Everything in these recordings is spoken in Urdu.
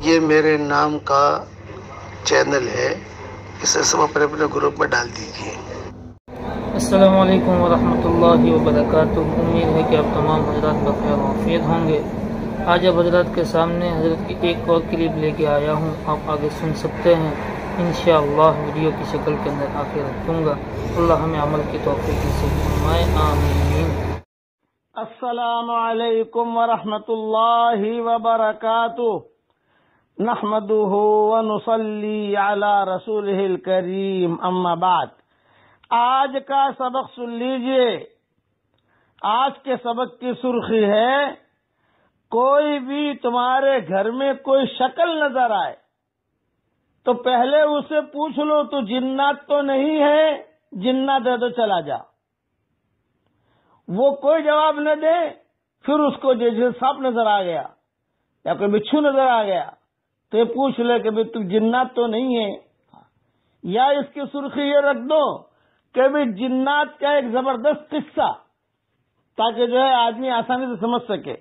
یہ میرے نام کا چینل ہے، اسے سب اپنے اپنے گروپ میں ڈال دیجیے۔ السلام علیکم ورحمۃ اللہ وبرکاتہ۔ امید ہے کہ آپ تمام حضرات بخیر و عافیت ہوں گے۔ آج اب حضرات کے سامنے حضرت کی ایک اور کلپ لے کے آیا ہوں، آپ آگے سن سکتے ہیں انشاءاللہ، ویڈیو کی شکل کے اندر آخر رکھوں گا۔ اللہ ہمیں عمل کی توفیق نصیب فرمائے، آمین۔ السلام علیکم ورحمۃ اللہ وبرکاتہ۔ نحمده ونصلی علی رسولہ الکریم، اما بعد۔ آج کا سبق سن لیجئے۔ آج کے سبق کی سرخی ہے، کوئی بھی تمہارے گھر میں کوئی شکل نظر آئے تو پہلے اسے پوچھ لو تو جنات تو نہیں ہے، جنات ہے تو چلا جا۔ وہ کوئی جواب نہ دے، پھر اس کو جیسے سانپ نظر آ گیا یا کوئی بچھو نظر آ گیا تو یہ پوچھ لے کہ تم جنات تو نہیں ہے، یا اس کی سرخی یہ رکھ دو کہ بھی جنات کا ایک زبردست قصہ، تاکہ جو ہے آدمی آسانی سے سمجھ سکے۔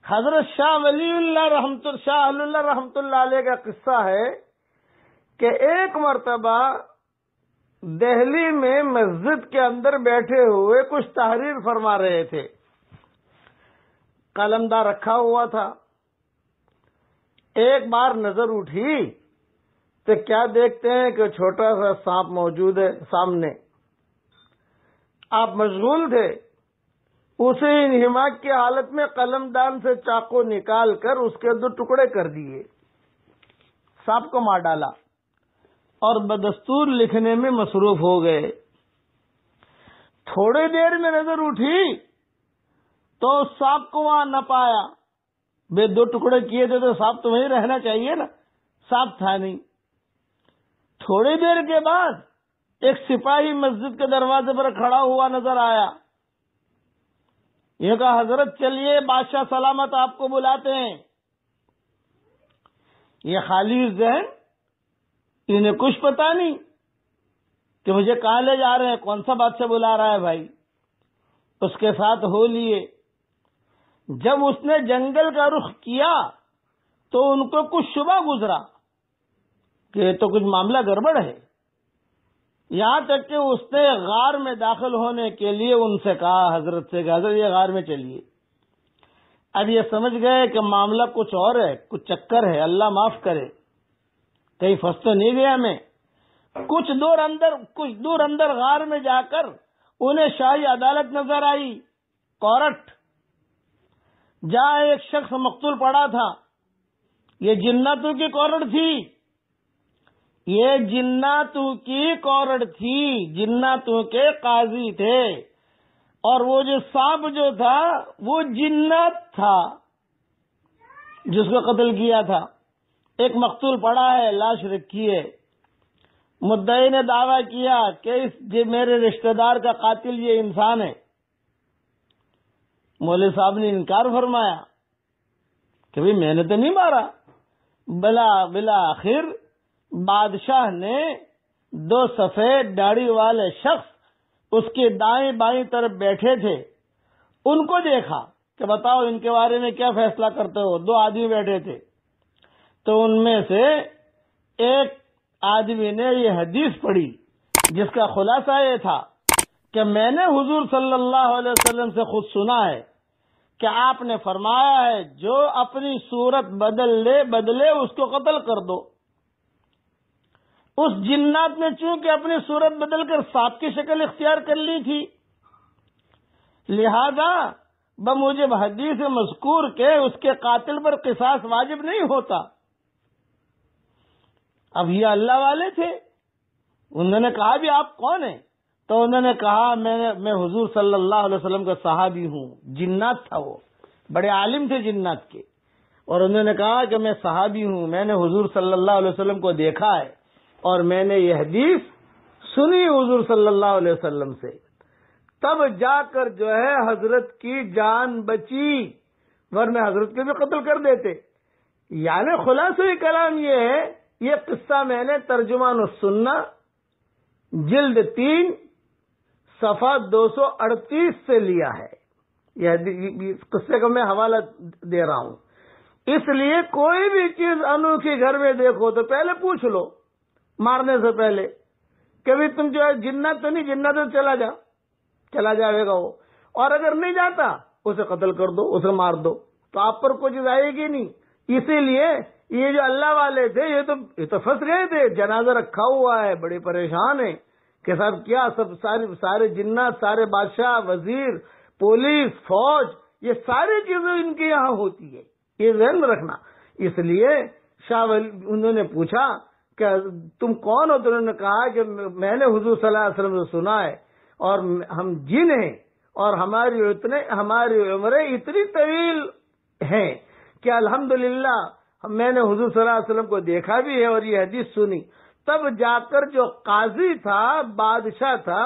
حضرت شاہ ولی اللہ رحمت اللہ علیہ کا قصہ ہے کہ ایک مرتبہ دہلی میں مسجد کے اندر بیٹھے ہوئے کچھ تحریر فرما رہے تھے، قلمدار رکھا ہوا تھا۔ ایک بار نظر اٹھی تو کیا دیکھتے ہیں کہ چھوٹا سا سانپ موجود ہے سامنے۔ آپ مشغول تھے، اسے انہماک کی حالت میں قلمدان سے چاقو نکال کر اس کے 2 ٹکڑے کر دیے، سانپ کو مار ڈالا اور بدستور لکھنے میں مصروف ہو گئے۔ تھوڑی دیر میں نظر اٹھی تو اس سانپ کو وہاں نہ پایا۔ 2 ٹکڑے کیے تھے تو سانپ تو وہیں رہنا چاہیے نا، سانپ تھا نہیں۔ تھوڑی دیر کے بعد ایک سپاہی مسجد کے دروازے پر کھڑا ہوا نظر آیا۔ یہ کہا، حضرت چلیے، بادشاہ سلامت آپ کو بلاتے ہیں۔ یہ خالی ذہن، انہیں کچھ پتا نہیں کہ مجھے کہاں لے جا رہے ہیں، کون سا بادشاہ بلا رہا ہے بھائی۔ اس کے ساتھ ہو لیے۔ جب اس نے جنگل کا رخ کیا تو ان کو کچھ شبہ گزرا کہ یہ تو کچھ معاملہ گڑبڑ ہے۔ یہاں تک کہ اس نے غار میں داخل ہونے کے لیے ان سے کہا، حضرت سے کہ حضرت یہ غار میں چلیے۔ اب یہ سمجھ گئے کہ معاملہ کچھ اور ہے، کچھ چکر ہے، اللہ معاف کرے، کہیں پھنس تو نہیں گیا میں۔ کچھ دور اندر غار میں جا کر انہیں شاہی عدالت نظر آئی، کورٹ، جہاں ایک شخص مقتول پڑا تھا۔ یہ جناتوں کی کورٹ تھی، یہ جناتوں کی کورٹ تھی، جناتوں کے قاضی تھے، اور وہ جو سانپ جو تھا وہ جنات تھا جس کو قتل کیا تھا۔ ایک مقتول پڑا ہے، لاش رکھی ہے۔ مدعی نے دعویٰ کیا کہ میرے رشتہ دار کا قاتل یہ انسان ہے۔ مولوی صاحب نے انکار فرمایا کہ بھئی میں نے تو نہیں مارا۔ بالآخر بادشاہ نے 2 سفید داڑھی والے شخص اس کے دائیں بائیں طرف بیٹھے تھے، ان کو دیکھا کہ بتاؤ ان کے بارے میں کیا فیصلہ کرتے ہو۔ 2 آدمی بیٹھے تھے، تو ان میں سے ایک آدمی نے یہ حدیث پڑھی جس کا خلاصہ یہ تھا کہ میں نے حضور صلی اللہ علیہ وسلم سے خود سنا ہے کہ آپ نے فرمایا ہے جو اپنی صورت بدلے اس کو قتل کر دو۔ اس جنات نے چونکہ اپنی صورت بدل کر سانپ کی شکل اختیار کر لی تھی، لہذا بموجب حدیث مذکور کے اس کے قاتل پر قصاص واجب نہیں ہوتا۔ اب یہ اللہ والے تھے، انہوں نے کہا بھی آپ کون ہیں؟ تو انہوں نے کہا میں حضور صلی اللہ علیہ وسلم کا صحابی ہوں۔ جنات تھا، وہ بڑے عالم تھے جنات کے، اور انہوں نے کہا کہ میں صحابی ہوں، میں نے حضور صلی اللہ علیہ وسلم کو دیکھا ہے اور میں نے یہ حدیث سنی حضور صلی اللہ علیہ وسلم سے۔ تب جا کر جو ہے حضرت کی جان بچی، ورنہ حضرت کے بھی قتل کر دیتے۔ یعنی خلاصہ کلام یہ ہے، یہ قصہ میں نے ترجمان السنہ جلد 3 صفحہ 238 سے لیا ہے۔ یہ قصے کا میں حوالہ دے رہا ہوں۔ اس لیے کوئی بھی چیز انوکھی گھر میں دیکھو تو پہلے پوچھ لو مارنے سے پہلے کہ بھی تم جو ہے جنت تو نہیں، جنت تو چلا جائے گا وہ، اور اگر نہیں جاتا اسے قتل کر دو، اسے مار دو، تو آپ پر کوئی چیز آئے گی نہیں۔ اسی لیے یہ جو اللہ والے تھے یہ تو پھنس گئے تھے، جنازہ رکھا ہوا ہے، بڑے پریشان ہیں کہ صاحب کیا سب سارے جنات، سارے بادشاہ، وزیر، پولیس، فوج، یہ ساری چیزیں ان کے یہاں ہوتی ہے، یہ ذہن میں رکھنا۔ اس لیے شاہ ولی انہوں نے پوچھا کہ تم کون ہو؟ تو انہوں نے کہا کہ میں نے حضور صلی اللہ علیہ وسلم سے سنا ہے، اور ہم جن ہیں، اور ہماری عمریں اتنی طویل ہیں کہ الحمدللہ میں نے حضور صلی اللہ علیہ وسلم کو دیکھا بھی ہے اور یہ حدیث سنی۔ تب جا کر جو قاضی تھا، بادشاہ تھا،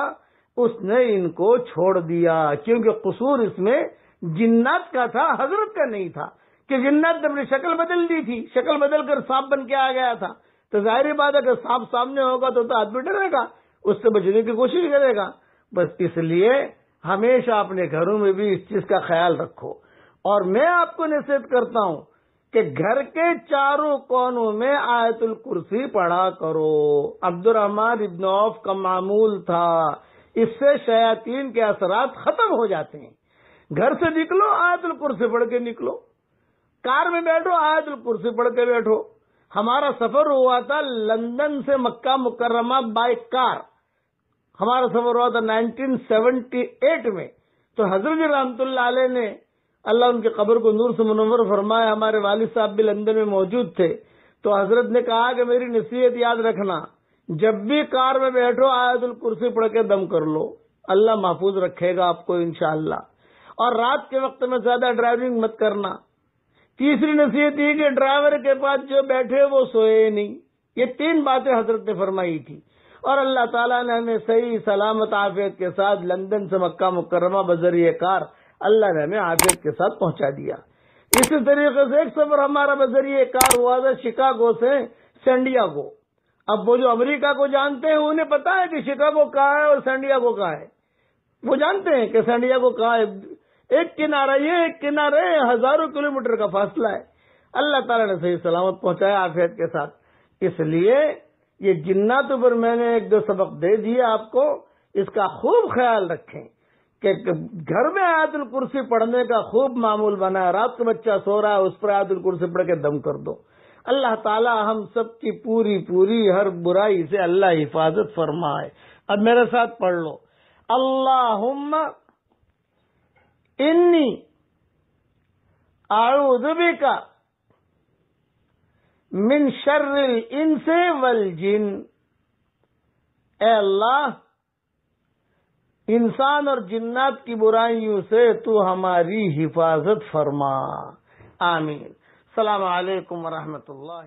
اس نے ان کو چھوڑ دیا، کیونکہ قصور اس میں جنات کا تھا، حضرت کا نہیں تھا، کہ جنات نے اپنی شکل بدل دی تھی، شکل بدل کر سانپ بن کے آ گیا تھا، تو ظاہری بات ہے کہ سانپ سامنے ہوگا تو آدمی ڈرے گا، اس سے بچنے کی کوشش کرے گا۔ بس اس لیے ہمیشہ اپنے گھروں میں بھی اس چیز کا خیال رکھو۔ اور میں آپ کو نصیحت کرتا ہوں کہ گھر کے چاروں کونوں میں آیت الکرسی پڑھا کرو۔ عبد الرحمن ابن عوف کا معمول تھا، اس سے شیاطین کے اثرات ختم ہو جاتے ہیں۔ گھر سے نکلو آیت الکرسی پڑھ کے نکلو، کار میں بیٹھو آیت الکرسی پڑھ کے بیٹھو۔ ہمارا سفر ہوا تھا لندن سے مکہ مکرمہ بائی کار، ہمارا سفر ہوا تھا 1978 میں۔ تو حضرت رحمت اللہ علیہ نے، اللہ ان کی قبر کو نور سے منور فرمائے، ہمارے والد صاحب بھی لندن میں موجود تھے، تو حضرت نے کہا کہ میری نصیحت یاد رکھنا، جب بھی کار میں بیٹھو آیت الکرسی پڑھ کے دم کر لو، اللہ محفوظ رکھے گا آپ کو انشاءاللہ۔ اور رات کے وقت میں زیادہ ڈرائیونگ مت کرنا۔ تیسری نصیحت یہ کہ ڈرائیور کے پاس جو بیٹھے وہ سوئے نہیں۔ یہ 3 باتیں حضرت نے فرمائی تھی، اور اللہ تعالیٰ نے ہمیں صحیح سلامت عافیت کے ساتھ لندن سے مکہ مکرمہ بذریعہ کار اللہ نے ہمیں عافیت کے ساتھ پہنچا دیا۔ اسی طریقے سے ایک سفر ہمارا بذریعہ کار ہوا تھا شکاگو سے سینڈیاگو۔ اب وہ جو امریکہ کو جانتے ہیں انہیں پتا ہے کہ شکاگو کہاں ہے اور سینڈیاگو کہاں ہے، وہ جانتے ہیں کہ سینڈیاگو کہاں ہے۔ ایک کنارہ یہ، ایک کنارے ہزاروں کلومیٹر کا فاصلہ ہے۔ اللہ تعالیٰ نے صحیح سلامت پہنچایا عافیت کے ساتھ۔ اس لیے یہ جناتوں پر میں نے 1-2 سبق دے دیے آپ کو، اس کا خوب خیال رکھیں کہ گھر میں آیت الکرسی پڑھنے کا خوب معمول بنا ہے۔ رات کو بچہ سو رہا ہے اس پر آیت الکرسی پڑھ کے دم کر دو۔ اللہ تعالی ہم سب کی پوری ہر برائی سے اللہ حفاظت فرمائے۔ اب میرے ساتھ پڑھ لو، اللہم انی اعوذ بک من شر الانس والجن۔ اے اللہ، انسان اور جنات کی برائیوں سے تو ہماری حفاظت فرما، آمین۔ السلام علیکم ورحمۃ اللہ۔